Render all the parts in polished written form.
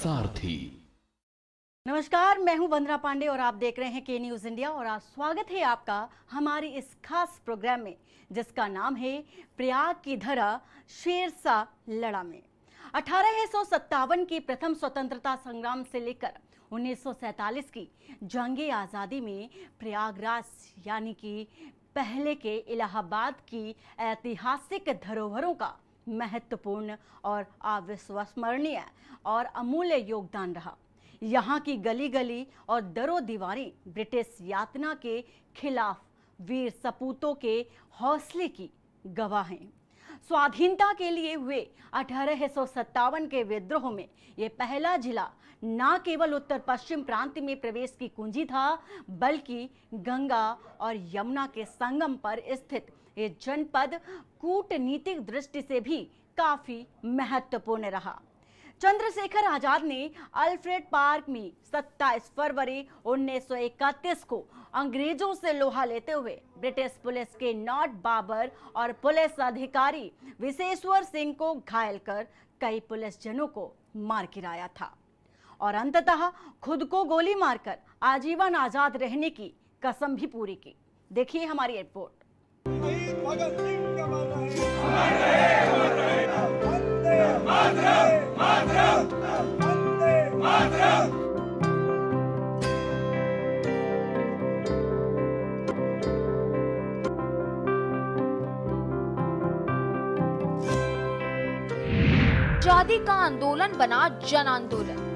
सारथी। नमस्कार, मैं हूं वंदना पांडे और आप देख रहे हैं के न्यूज इंडिया। और आज स्वागत है आपका हमारी इस खास प्रोग्राम में जिसका नाम है प्रयाग की धरा शेरशाह लड़ा में। 1857 की प्रथम स्वतंत्रता संग्राम से लेकर 1947 की जंगे आज़ादी में प्रयागराज यानी कि पहले के इलाहाबाद की ऐतिहासिक धरोहरों का महत्वपूर्ण और अविस्मरणीय और अमूल्य योगदान रहा। यहाँ की गली गली और दरो दीवारें ब्रिटिश यातना के खिलाफ वीर सपूतों के हौसले की गवाह हैं। स्वाधीनता के लिए हुए 1857 के विद्रोह में ये पहला जिला न केवल उत्तर पश्चिम प्रांत में प्रवेश की कुंजी था, बल्कि गंगा और यमुना के संगम पर स्थित ये जनपद कूटनीतिक दृष्टि से भी काफी महत्वपूर्ण रहा। चंद्रशेखर आजाद ने अल्फ्रेड पार्क में 27 फरवरी 1931 को अंग्रेजों से लोहा लेते हुए ब्रिटिश पुलिस के नॉट बाबर और पुलिस अधिकारी विशेश्वर सिंह को घायल कर कई पुलिस जनों को मार गिराया था और अंततः खुद को गोली मारकर आजीवन आजाद रहने की कसम भी पूरी की। देखिए हमारी रिपोर्ट। आजादी का आंदोलन बना जन आंदोलन।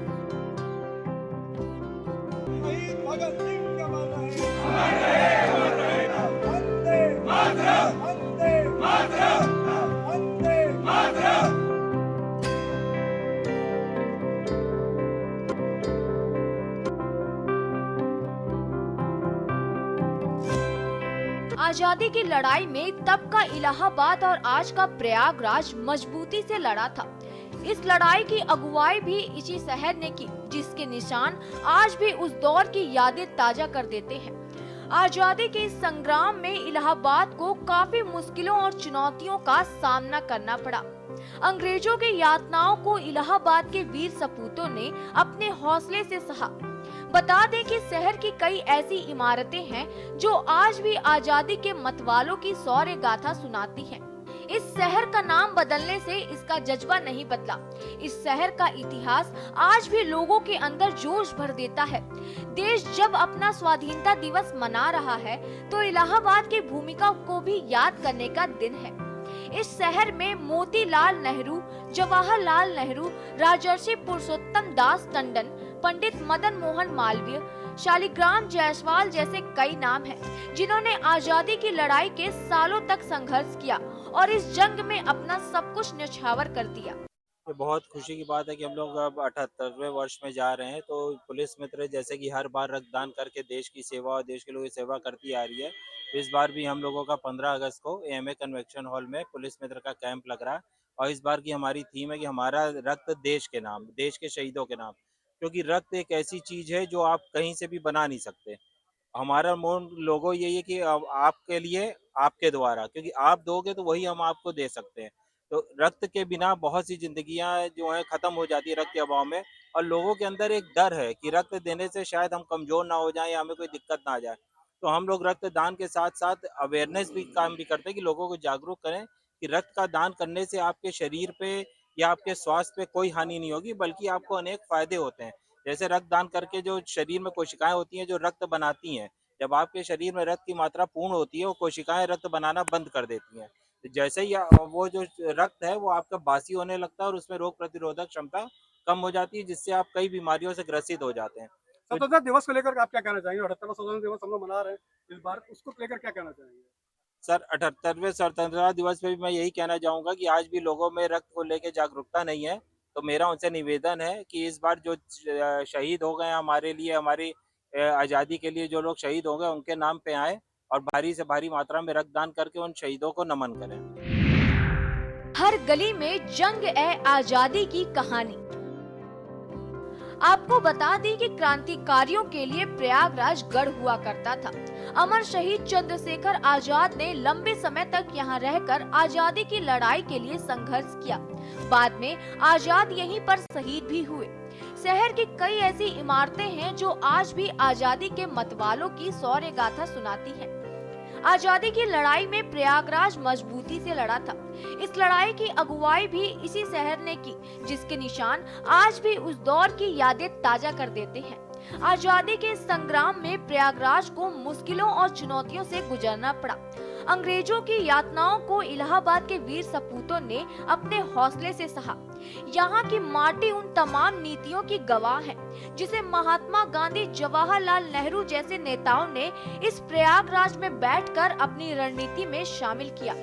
आजादी की लड़ाई में तब का इलाहाबाद और आज का प्रयागराज मजबूती से लड़ा था। इस लड़ाई की अगुवाई भी इसी शहर ने की, जिसके निशान आज भी उस दौर की यादें ताजा कर देते हैं। आजादी के इस संग्राम में इलाहाबाद को काफी मुश्किलों और चुनौतियों का सामना करना पड़ा। अंग्रेजों की यातनाओं को इलाहाबाद के वीर सपूतों ने अपने हौसले से सहा। बता दें कि शहर की कई ऐसी इमारतें हैं जो आज भी आजादी के मतवालों की शौर्य गाथा सुनाती हैं। इस शहर का नाम बदलने से इसका जज्बा नहीं बदला। इस शहर का इतिहास आज भी लोगों के अंदर जोश भर देता है। देश जब अपना स्वाधीनता दिवस मना रहा है तो इलाहाबाद की भूमिका को भी याद करने का दिन है। इस शहर में मोतीलाल नेहरू, जवाहरलाल नेहरू, राजर्षि पुरुषोत्तम दास टंडन, पंडित मदन मोहन मालवीय, शालिग्राम जायसवाल जैसे कई नाम हैं, जिन्होंने आजादी की लड़ाई के सालों तक संघर्ष किया और इस जंग में अपना सब कुछ न्यौछावर कर दिया। ये बहुत खुशी की बात है कि हम लोग अब 78वें वर्ष में जा रहे हैं। तो पुलिस मित्र जैसे कि हर बार रक्तदान करके देश की सेवा और देश के लोगों की सेवा करती आ रही है, इस बार भी हम लोगों का 15 अगस्त को एएमए कन्वेंशन हॉल में पुलिस मित्र का कैंप लग रहा है। और इस बार की हमारी थीम है कि हमारा रक्त देश के नाम, देश के शहीदों के नाम, क्योंकि रक्त एक ऐसी चीज है जो आप कहीं से भी बना नहीं सकते। हमारा मोन लोगो यही है कि आपके लिए, आपके द्वारा, क्योंकि आप दोगे तो वही हम आपको दे सकते हैं। तो रक्त के बिना बहुत सी जिंदगियां जो है खत्म हो जाती है रक्त के अभाव में, और लोगों के अंदर एक डर है कि रक्त देने से शायद हम कमजोर ना हो जाएं या हमें कोई दिक्कत ना आ जाए। तो हम लोग रक्तदान के साथ साथ अवेयरनेस भी काम भी करते हैं कि लोगों को जागरूक करें कि रक्त का दान करने से आपके शरीर पे या आपके स्वास्थ्य पे कोई हानि नहीं होगी, बल्कि आपको अनेक फायदे होते हैं। जैसे रक्तदान करके जो शरीर में कोशिकाएं होती हैं जो रक्त बनाती हैं, जब आपके शरीर में रक्त की मात्रा पूर्ण होती है वो कोशिकाएं रक्त बनाना बंद कर देती हैं। तो जैसे ही वो जो रक्त है वो आपका बासी होने लगता है और उसमें रोग प्रतिरोधक क्षमता कम हो जाती है, जिससे आप कई बीमारियों से ग्रसित हो जाते हैं। स्वतंत्रता दिवस को लेकर आप क्या कहना चाहेंगे? 78वां स्वतंत्रता दिवस हम लोग मना रहे हैं इस बार, उसको लेकर क्या कहना चाहेंगे? सर, 78वें स्वतंत्रता दिवस पे भी मैं यही कहना चाहूंगा कि आज भी लोगों में रक्त को लेकर जागरूकता नहीं है। तो मेरा उनसे निवेदन है कि इस बार जो शहीद हो गए हमारे लिए, हमारी आज़ादी के लिए जो लोग शहीद हो गए, उनके नाम पे आए और भारी से भारी मात्रा में रक्तदान करके उन शहीदों को नमन करें। हर गली में जंग ए आजादी की कहानी। आपको बता दें कि क्रांतिकारियों के लिए प्रयागराज गढ़ हुआ करता था। अमर शहीद चंद्रशेखर आजाद ने लंबे समय तक यहाँ रहकर आजादी की लड़ाई के लिए संघर्ष किया। बाद में आजाद यहीं पर शहीद भी हुए। शहर की कई ऐसी इमारतें हैं जो आज भी आजादी के मतवालों की शौर्य गाथा सुनाती हैं। आजादी की लड़ाई में प्रयागराज मजबूती से लड़ा था। इस लड़ाई की अगुवाई भी इसी शहर ने की, जिसके निशान आज भी उस दौर की यादें ताजा कर देते हैं। आजादी के संग्राम में प्रयागराज को मुश्किलों और चुनौतियों से गुजरना पड़ा। अंग्रेजों की यातनाओं को इलाहाबाद के वीर सपूतों ने अपने हौसले से सहा। यहाँ की माटी उन तमाम नीतियों की गवाह है जिसे महात्मा गांधी, जवाहरलाल नेहरू जैसे नेताओं ने इस प्रयागराज में बैठकर अपनी रणनीति में शामिल किया।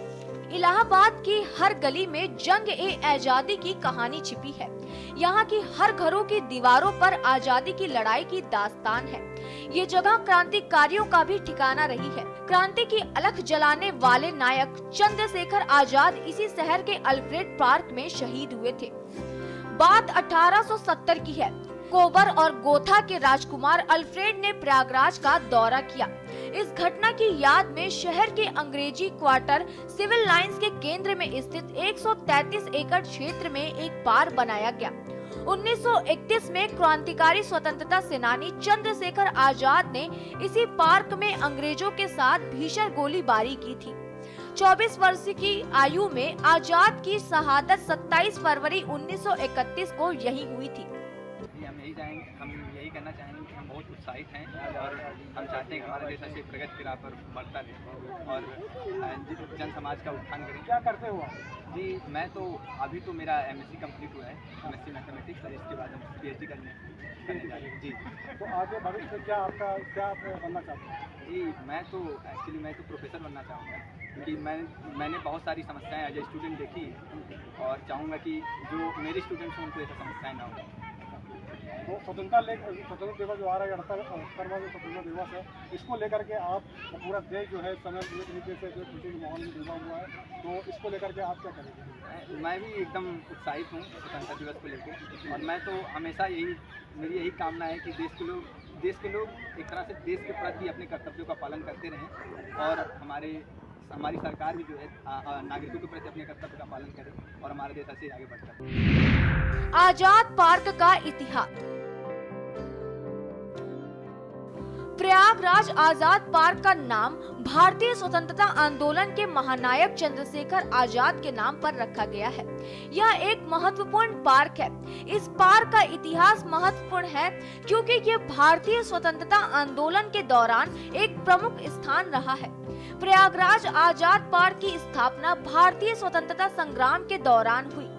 इलाहाबाद की हर गली में जंग ए आजादी की कहानी छिपी है। यहाँ की हर घरों की दीवारों पर आजादी की लड़ाई की दास्तान है। ये जगह क्रांतिकारियों का भी ठिकाना रही है। क्रांति की अलख जलाने वाले नायक चंद्रशेखर आजाद इसी शहर के अल्फ्रेड पार्क में शहीद हुए थे। बात 1870 की है। कोबर और गोथा के राजकुमार अल्फ्रेड ने प्रयागराज का दौरा किया। इस घटना की याद में शहर के अंग्रेजी क्वार्टर सिविल लाइंस के केंद्र में स्थित 133 एकड़ क्षेत्र में एक पार्क बनाया गया। 1931 में क्रांतिकारी स्वतंत्रता सेनानी चंद्रशेखर आजाद ने इसी पार्क में अंग्रेजों के साथ भीषण गोलीबारी की थी। 24 वर्ष की आयु में आजाद की शहादत 27 फरवरी 1931 को यही हुई थी। हम यही कहना चाहेंगे कि हम बहुत उत्साहित हैं और हम चाहते हैं कि हमारा देश ऐसे प्रगति की राह पर बढ़ता रहे और जन समाज का उत्थान करें। क्या करते हो आप? जी मैं तो अभी तो मेरा MSc कंप्लीट हुआ है, MSc मैथमेटिक्स, और इसके बाद हम PhD करने जा रहे हैं। जी तो आगे भविष्य में क्या आप बनना चाहते हैं? जी मैं तो प्रोफेसर बनना चाहूँगा क्योंकि मैंने बहुत सारी समस्याएं एज ए स्टूडेंट देखी और चाहूँगा कि जो मेरे स्टूडेंट्स हैं उनको ऐसी समस्याएं ना हो। तो स्वतंत्रता दिवस जो आ रहा है 78वां जो स्वतंत्रता दिवस है, इसको लेकर के आप पूरा देश जो है समय तरीके से जो खुशी के माहौल में डूबा हुआ है, तो इसको लेकर के आप क्या करेंगे? मैं भी एकदम उत्साहित हूँ स्वतंत्रता दिवस को लेकर और मैं तो हमेशा मेरी यही कामना है कि देश के लोग एक तरह से देश के प्रति अपने कर्तव्यों का पालन करते रहें और हमारी सरकार भी जो है नागरिकों के प्रति अपने कर्तव्य का पालन करे और हमारा देश ऐसे आगे बढ़ता है। आजाद पार्क का इतिहास। प्रयागराज आजाद पार्क का नाम भारतीय स्वतंत्रता आंदोलन के महानायक चंद्रशेखर आजाद के नाम पर रखा गया है। यह एक महत्वपूर्ण पार्क है। इस पार्क का इतिहास महत्वपूर्ण है क्योंकि यह भारतीय स्वतंत्रता आंदोलन के दौरान एक प्रमुख स्थान रहा है। प्रयागराज आजाद पार्क की स्थापना भारतीय स्वतंत्रता संग्राम के दौरान हुई।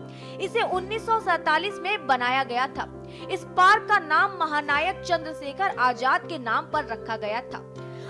इसे 1947 में बनाया गया था। इस पार्क का नाम महानायक चंद्रशेखर आजाद के नाम पर रखा गया था।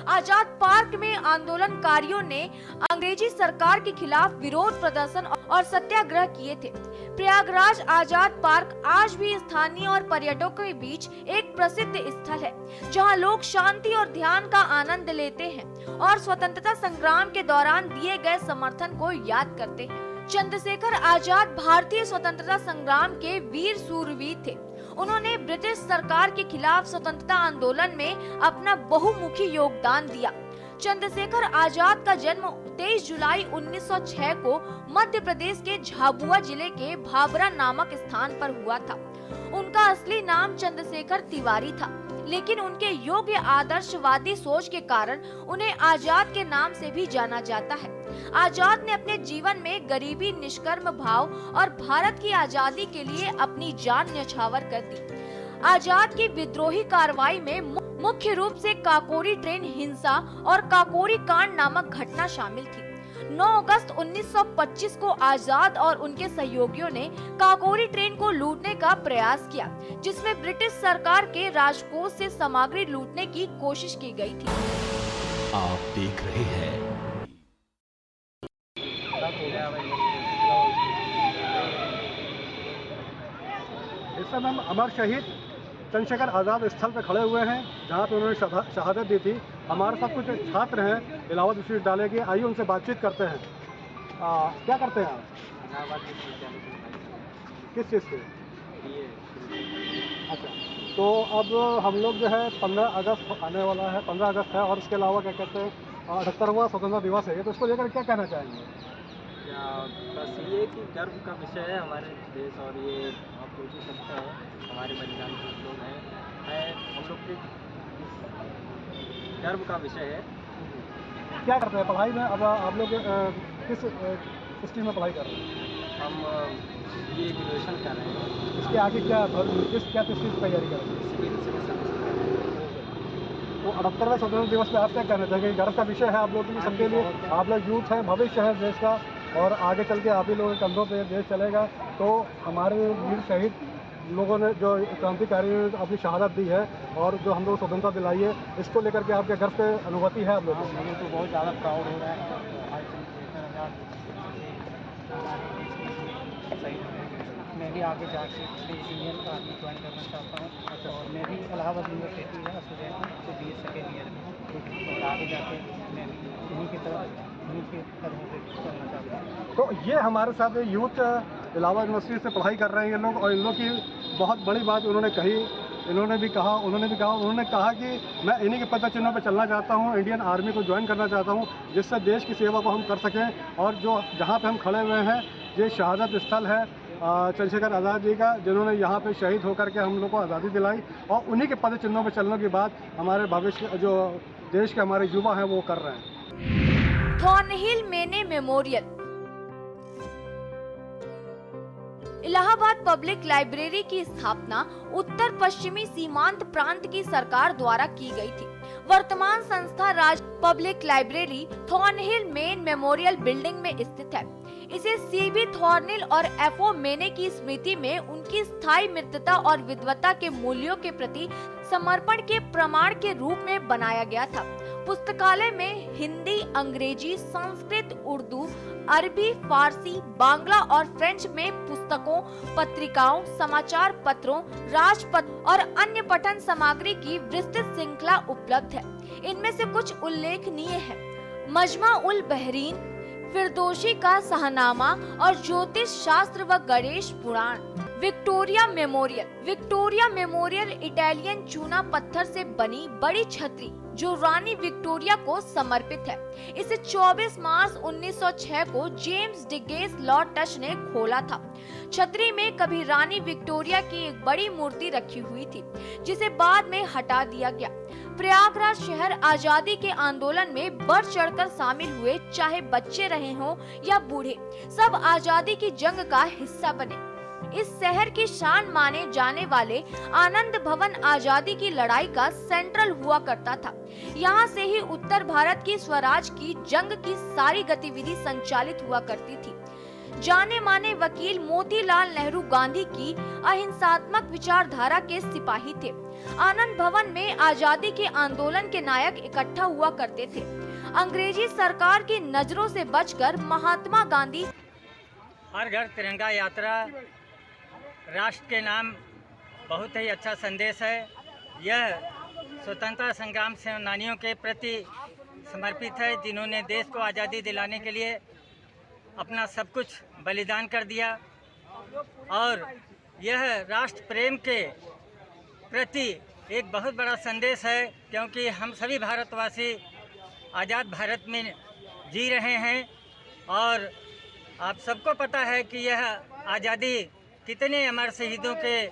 आजाद पार्क में आंदोलनकारियों ने अंग्रेजी सरकार के खिलाफ विरोध प्रदर्शन और सत्याग्रह किए थे। प्रयागराज आजाद पार्क आज भी स्थानीय और पर्यटकों के बीच एक प्रसिद्ध स्थल है, जहां लोग शांति और ध्यान का आनंद लेते हैं और स्वतंत्रता संग्राम के दौरान दिए गए समर्थन को याद करते हैं। चंद्रशेखर आजाद भारतीय स्वतंत्रता संग्राम के वीर सूरवीर थे। उन्होंने ब्रिटिश सरकार के खिलाफ स्वतंत्रता आंदोलन में अपना बहुमुखी योगदान दिया। चंद्रशेखर आजाद का जन्म 23 जुलाई 1906 को मध्य प्रदेश के झाबुआ जिले के भाबरा नामक स्थान पर हुआ था। उनका असली नाम चंद्रशेखर तिवारी था, लेकिन उनके योग्य आदर्शवादी सोच के कारण उन्हें आजाद के नाम से भी जाना जाता है। आजाद ने अपने जीवन में गरीबी, निष्कर्म भाव और भारत की आजादी के लिए अपनी जान न्यौछावर कर दी। आजाद की विद्रोही कार्रवाई में मुख्य रूप से काकोरी ट्रेन हिंसा और काकोरी कांड नामक घटना शामिल थी। 9 अगस्त 1925 को आजाद और उनके सहयोगियों ने काकोरी ट्रेन को लूटने का प्रयास किया, जिसमें ब्रिटिश सरकार के राजकोष से सामग्री लूटने की कोशिश की गई थी। आप देख रहे हैं इस समय हम अमर शहीद चंद्रशेखर आज़ाद स्थल पर खड़े हुए हैं, जहां पे उन्होंने शहादत दी थी। हमारे साथ कुछ छात्र हैं इलाहाबाद विश्वविद्यालय के, आइए उनसे बातचीत करते हैं। क्या करते हैं आप? इलाहाबाद विश्वविद्यालय किस चीज़ से? अच्छा, तो अब हम लोग जो है 15 अगस्त आने वाला है, 15 अगस्त है, और इसके अलावा क्या कहते हैं 78वां स्वतंत्रता दिवस है, तो इसको लेकर क्या कहना चाहेंगे? या बस ये कि गर्व का विषय है हमारे देश, और ये आप लोग भी सकते हैं हमारे बलिदान के लोग हैं हम लोग के गर्व का विषय है। क्या करते हैं पढ़ाई में? अब आप लोग किस स्ट्रीम में पढ़ाई कर रहे हैं? हम ये ग्रेजुएशन कर रहे हैं। इसके आगे क्या किस चीज़ की तैयारी कर रहे हैं? Civil service. तो 78वें स्वतंत्रता दिवस में आप क्या कहना चाहेंगे? गर्व का विषय है आप लोगों के लिए, सबके लिए। आप लोग यूथ हैं, भविष्य है देश का, और आगे चल के आप ही लोगों के कंधों पे देश चलेगा। तो हमारे वीर शहीद लोगों ने जो क्रांतिकारी ने अपनी शहादत दी है और जो हम लोग स्वतंत्रता दिलाई है, इसको लेकर के आपके गर्व की अनुभूति है आप लोगों को? मुझे तो बहुत ज़्यादा प्राउड हो रहा है। मैं भी आगे जाके इंडियन आर्मी ज्वाइन करना चाहता हूँ, और मैं भी इलाहाबाद यूनिवर्सिटी का स्टूडेंट हूँ, तो BA सेकेंड ईयर में, और आगे जाके मैं भी इन्हीं की तरफ इन्हीं के कदमों पे चलना चाहता हूँ। तो ये हमारे साथ यूथ इलाहाबाद यूनिवर्सिटी से पढ़ाई कर रहे हैं ये लोग, और इन लोग की बहुत बड़ी बात उन्होंने कही, उन्होंने कहा कि मैं इन्हीं के पद चिन्हों पर चलना चाहता हूँ, इंडियन आर्मी को ज्वाइन करना चाहता हूँ, जिससे देश की सेवा को हम कर सकें। और जो जहाँ पे हम खड़े हुए हैं ये शहादत स्थल है चंद्रशेखर आज़ाद जी का, जिन्होंने यहाँ पे शहीद होकर के हम लोग को आज़ादी दिलाई, और उन्हीं के पद चिन्हों पर चलने की बात हमारे भविष्य जो देश के हमारे युवा हैं वो कर रहे हैं। थॉर्नहिल मेने मेमोरियल इलाहाबाद पब्लिक लाइब्रेरी की स्थापना उत्तर पश्चिमी सीमांत प्रांत की सरकार द्वारा की गई थी। वर्तमान संस्था राज्य public library Thornhill Mayne memorial building में स्थित है। इसे CB थॉर्नहिल और FO मेने की स्मृति में उनकी स्थायी मित्रता और विद्वता के मूल्यों के प्रति समर्पण के प्रमाण के रूप में बनाया गया था। पुस्तकालय में हिंदी, अंग्रेजी, संस्कृत, उर्दू, अरबी, फारसी, बांग्ला और फ्रेंच में पुस्तकों, पत्रिकाओं, समाचार पत्रों, राजपत्र और अन्य पठन सामग्री की विस्तृत श्रृंखला उपलब्ध है। इनमें से कुछ उल्लेखनीय है: मजमा उल बहरीन, फिरदौसी का सहनामा और ज्योतिष शास्त्र व गणेश पुराण। विक्टोरिया मेमोरियल इटालियन चूना पत्थर से बनी बड़ी छतरी जो रानी विक्टोरिया को समर्पित है। इसे 24 मार्च 1906 को जेम्स डिगेस लॉर्ड टच ने खोला था। छतरी में कभी रानी विक्टोरिया की एक बड़ी मूर्ति रखी हुई थी, जिसे बाद में हटा दिया गया। प्रयागराज शहर आजादी के आंदोलन में बढ़ चढ़कर शामिल हुए, चाहे बच्चे रहे हों या बूढ़े, सब आजादी की जंग का हिस्सा बने। इस शहर की शान माने जाने वाले आनंद भवन आजादी की लड़ाई का सेंट्रल हुआ करता था। यहाँ से ही उत्तर भारत की स्वराज की जंग की सारी गतिविधि संचालित हुआ करती थी। जाने माने वकील मोतीलाल नेहरू गांधी की अहिंसात्मक विचारधारा के सिपाही थे। आनंद भवन में आजादी के आंदोलन के नायक इकट्ठा हुआ करते थे। अंग्रेजी सरकार की नजरों से बचकर महात्मा गांधी हर घर तिरंगा यात्रा राष्ट्र के नाम बहुत ही अच्छा संदेश है। यह स्वतंत्रता संग्राम सेनानियों के प्रति समर्पित है, जिन्होंने देश को आज़ादी दिलाने के लिए अपना सब कुछ बलिदान कर दिया। और यह राष्ट्र प्रेम के प्रति एक बहुत बड़ा संदेश है, क्योंकि हम सभी भारतवासी आज़ाद भारत में जी रहे हैं। और आप सबको पता है कि यह आज़ादी कितने अमर शहीदों के,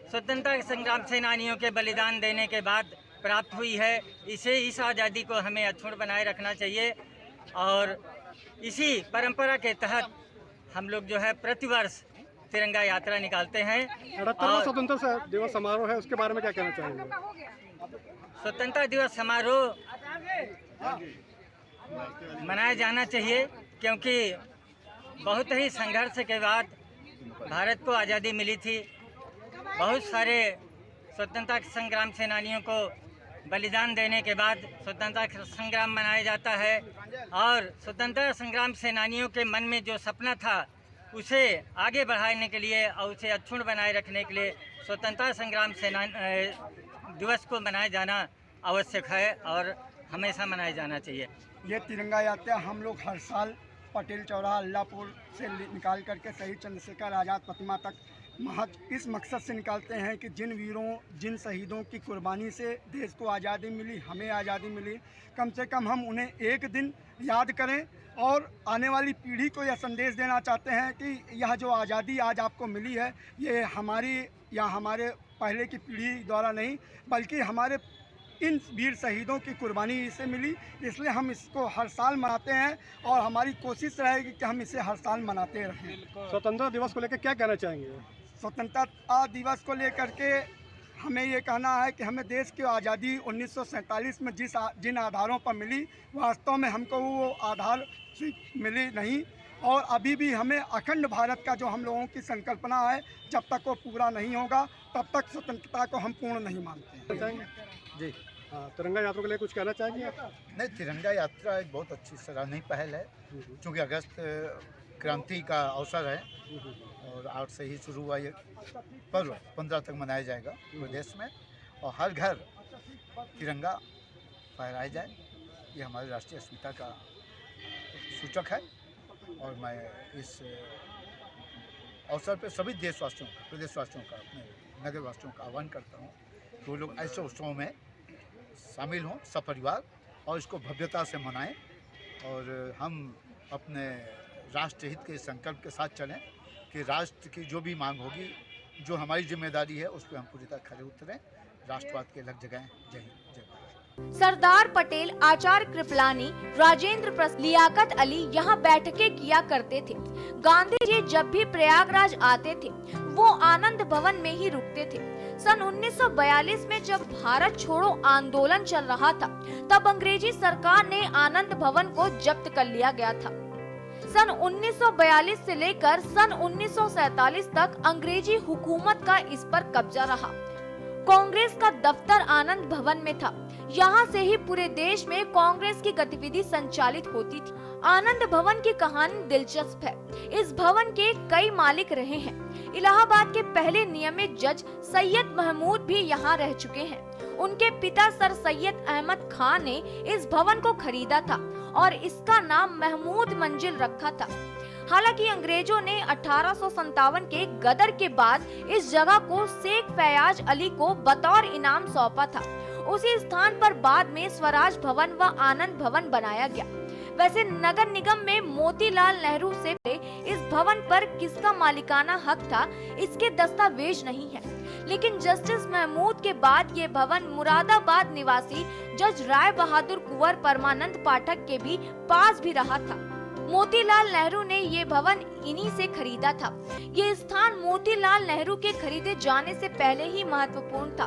स्वतंत्रता संग्राम सेनानियों के बलिदान देने के बाद प्राप्त हुई है। इस आज़ादी को हमें अक्षुण्ण बनाए रखना चाहिए। और इसी परंपरा के तहत हम लोग जो है प्रतिवर्ष तिरंगा यात्रा निकालते हैं। 78वां स्वतंत्रता दिवस समारोह है, उसके बारे में क्या कहना चाहेंगे? स्वतंत्रता दिवस समारोह मनाया जाना चाहिए, क्योंकि बहुत ही संघर्ष के बाद भारत को आज़ादी मिली थी। बहुत सारे स्वतंत्रता संग्राम सेनानियों को बलिदान देने के बाद स्वतंत्रता संग्राम मनाया जाता है। और स्वतंत्रता संग्राम सेनानियों के मन में जो सपना था उसे आगे बढ़ाने के लिए और उसे अक्षुण्ण बनाए रखने के लिए स्वतंत्रता संग्राम दिवस को मनाया जाना आवश्यक है और हमेशा मनाया जाना चाहिए। ये तिरंगा यात्रा हम लोग हर साल पटेल चौराहा अल्लाहपुर से निकाल करके शहीद चंद्रशेखर आज़ाद प्रतिमा तक इस मकसद से निकालते हैं कि जिन वीरों, जिन शहीदों की कुर्बानी से देश को आज़ादी मिली, हमें आज़ादी मिली, कम से कम हम उन्हें एक दिन याद करें और आने वाली पीढ़ी को यह संदेश देना चाहते हैं कि यह जो आज़ादी आज आपको मिली है, ये हमारी या हमारे पहले की पीढ़ी द्वारा नहीं, बल्कि हमारे इन वीर शहीदों की कुर्बानी से मिली। इसलिए हम इसको हर साल मनाते हैं और हमारी कोशिश रहेगी कि हम इसे हर साल मनाते रहें। स्वतंत्रता दिवस को लेकर क्या कहना चाहेंगे? स्वतंत्रता दिवस को लेकर के हमें ये कहना है कि हमें देश की आज़ादी 1947 में जिन आधारों पर मिली, वास्तव में हमको वो आधार मिली नहीं, और अभी भी हमें अखंड भारत का जो हम लोगों की संकल्पना है, जब तक वो पूरा नहीं होगा तब तक स्वतंत्रता को हम पूर्ण नहीं मानते हैं। जी तिरंगा यात्रा के लिए कुछ कहना चाहेंगे आप? नहीं, तिरंगा यात्रा एक बहुत अच्छी सराहनीय पहल है, क्योंकि अगस्त क्रांति का अवसर है और 8 से ही शुरू हुआ ये पर्व 15 तक मनाया जाएगा पूरे देश में, और हर घर तिरंगा फहराया जाए। ये हमारी राष्ट्रीय अस्मिता का सूचक है, और मैं इस अवसर पर सभी देशवासियों का, प्रदेशवासियों का, अपने नगरवासियों का आह्वान करता हूँ कि वो लोग ऐसे उत्सवों में शामिल हों सपरिवार और इसको भव्यता से मनाएं, और हम अपने राष्ट्र हित के संकल्प के साथ चलें कि राष्ट्र की जो भी मांग होगी, जो हमारी जिम्मेदारी है, उस पर हम पूरी तरह खरे उतरें, राष्ट्रवाद के लग जगह। जय हिंद, जय भारत। सरदार पटेल, आचार्य कृपलानी, राजेंद्र प्रसाद, लियाकत अली यहाँ बैठकें किया करते थे। गांधी जी जब भी प्रयागराज आते थे वो आनंद भवन में ही रुकते थे। सन 1942 में जब भारत छोड़ो आंदोलन चल रहा था, तब अंग्रेजी सरकार ने आनंद भवन को जब्त कर लिया गया था। सन 1942 से लेकर सन 1947 तक अंग्रेजी हुकूमत का इस पर कब्जा रहा। कांग्रेस का दफ्तर आनंद भवन में था। यहाँ से ही पूरे देश में कांग्रेस की गतिविधि संचालित होती थी। आनंद भवन की कहानी दिलचस्प है। इस भवन के कई मालिक रहे हैं। इलाहाबाद के पहले नियमित जज सैयद महमूद भी यहाँ रह चुके हैं। उनके पिता सर सैयद अहमद खान ने इस भवन को खरीदा था और इसका नाम महमूद मंजिल रखा था। हालांकि अंग्रेजों ने 1857 के गदर के बाद इस जगह को शेख फयाज अली को बतौर इनाम सौंपा था। उसी स्थान पर बाद में स्वराज भवन व आनंद भवन बनाया गया। वैसे नगर निगम में मोतीलाल नेहरू से इस भवन पर किसका मालिकाना हक था, इसके दस्तावेज नहीं है, लेकिन जस्टिस महमूद के बाद ये भवन मुरादाबाद निवासी जज राय बहादुर कुंवर परमानंद पाठक के भी पास भी रहा था। मोतीलाल नेहरू ने ये भवन इन्हीं से खरीदा था। ये स्थान मोतीलाल नेहरू के खरीदे जाने से पहले ही महत्वपूर्ण था।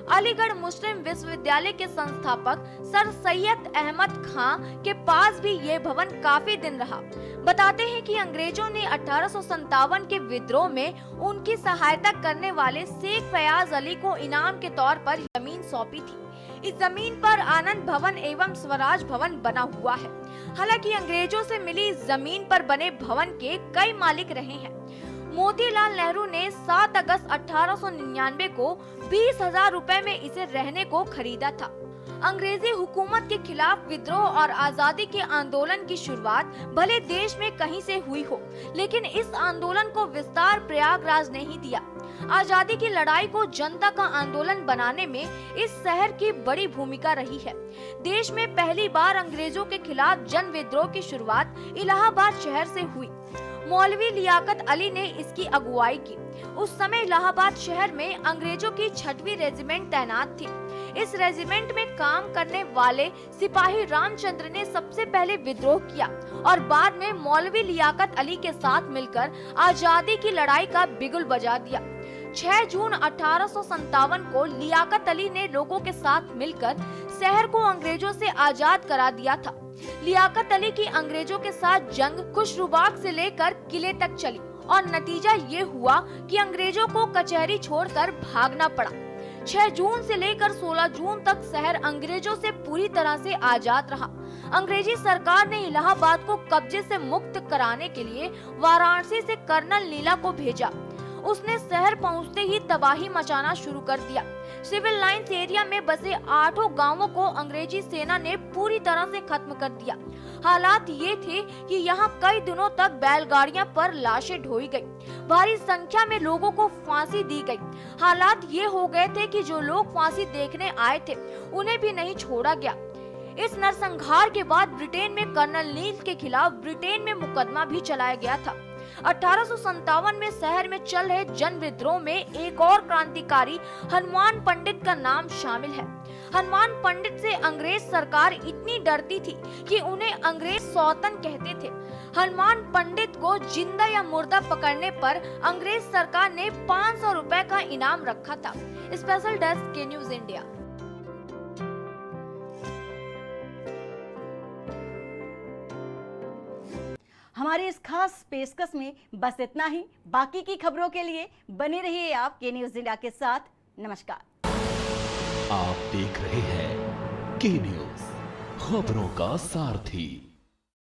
अलीगढ़ मुस्लिम विश्वविद्यालय के संस्थापक सर सैयद अहमद खान के पास भी ये भवन काफी दिन रहा। बताते हैं कि अंग्रेजों ने 1857 के विद्रोह में उनकी सहायता करने वाले शेख फयाज अली को इनाम के तौर पर जमीन सौंपी थी। इस जमीन पर आनंद भवन एवं स्वराज भवन बना हुआ है। हालांकि अंग्रेजों से मिली इस जमीन पर बने भवन के कई मालिक रहे हैं। मोतीलाल नेहरू ने 7 अगस्त 1899 को 20,000 रुपए में इसे रहने को खरीदा था। अंग्रेजी हुकूमत के खिलाफ विद्रोह और आजादी के आंदोलन की शुरुआत भले देश में कहीं से हुई हो, लेकिन इस आंदोलन को विस्तार प्रयागराज ने ही दिया। आजादी की लड़ाई को जनता का आंदोलन बनाने में इस शहर की बड़ी भूमिका रही है। देश में पहली बार अंग्रेजों के खिलाफ जन विद्रोह की शुरुआत इलाहाबाद शहर से हुई। मौलवी लियाकत अली ने इसकी अगुवाई की। उस समय इलाहाबाद शहर में अंग्रेजों की 6वीं रेजिमेंट तैनात थी। इस रेजिमेंट में काम करने वाले सिपाही रामचंद्र ने सबसे पहले विद्रोह किया और बाद में मौलवी लियाकत अली के साथ मिलकर आजादी की लड़ाई का बिगुल बजा दिया। 6 जून 1857 को लियाकत अली ने लोगों के साथ मिलकर शहर को अंग्रेजों से आजाद करा दिया था। लियाकत अली की अंग्रेजों के साथ जंग खुशरूबाग से लेकर किले तक चली और नतीजा ये हुआ कि अंग्रेजों को कचहरी छोड़कर भागना पड़ा। 6 जून से लेकर 16 जून तक शहर अंग्रेजों से पूरी तरह से आजाद रहा। अंग्रेजी सरकार ने इलाहाबाद को कब्जे से मुक्त कराने के लिए वाराणसी से कर्नल नीला को भेजा। उसने शहर पहुंचते ही तबाही मचाना शुरू कर दिया। सिविल लाइंस एरिया में बसे 8 गांवों को अंग्रेजी सेना ने पूरी तरह से खत्म कर दिया। हालात ये थे कि यहाँ कई दिनों तक बैलगाड़ियां पर लाशें ढोई गई, भारी संख्या में लोगों को फांसी दी गई। हालात ये हो गए थे कि जो लोग फांसी देखने आए थे उन्हें भी नहीं छोड़ा गया। इस नरसंहार के बाद ब्रिटेन में कर्नल नील के खिलाफ ब्रिटेन में मुकदमा भी चलाया गया था। 1857 में शहर में चल रहे जन विद्रोह में एक और क्रांतिकारी हनुमान पंडित का नाम शामिल है। हनुमान पंडित से अंग्रेज सरकार इतनी डरती थी कि उन्हें अंग्रेज सौतन कहते थे। हनुमान पंडित को जिंदा या मुर्दा पकड़ने पर अंग्रेज सरकार ने 500 रुपए का इनाम रखा था। स्पेशल डेस्क के न्यूज इंडिया। हमारी इस खास पेशकश में बस इतना ही। बाकी की खबरों के लिए बने रहिए आप के न्यूज इंडिया के साथ। नमस्कार। आप देख रहे हैं के न्यूज, खबरों का सारथी।